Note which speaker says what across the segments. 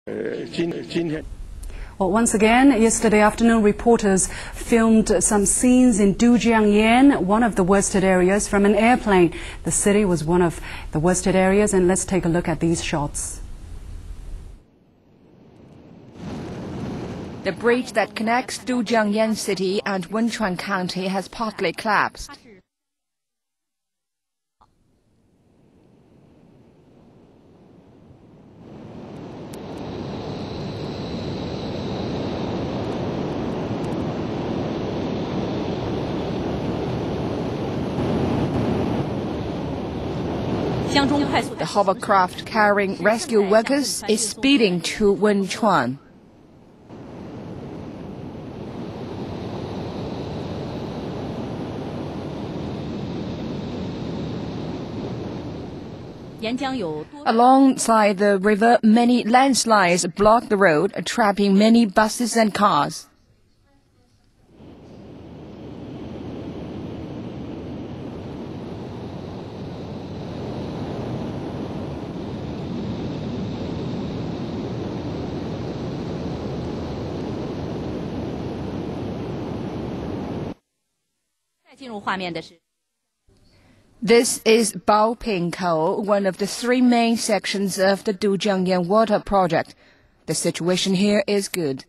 Speaker 1: Well, once again, yesterday afternoon, reporters filmed some scenes in Dujiangyan, one of the worst hit areas, from an airplane. The city was one of the worst hit areas, and let's take a look at these shots.
Speaker 2: The bridge that connects Dujiangyan City and Wenchuan County has partly collapsed. The hovercraft carrying rescue workers is speeding to Wenchuan. Alongside the river, many landslides block the road, trapping many buses and cars. This is Bao-ping-kou, one of the three main sections of the Dujiangyan Water Project. The situation here is good.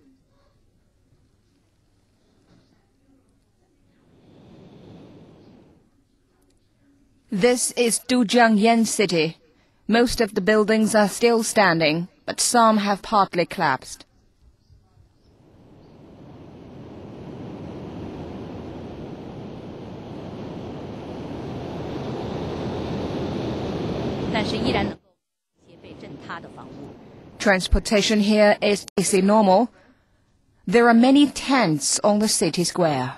Speaker 2: This is Dujiangyan City. Most of the buildings are still standing, but some have partly collapsed. Transportation here is normal. There are many tents on the city square.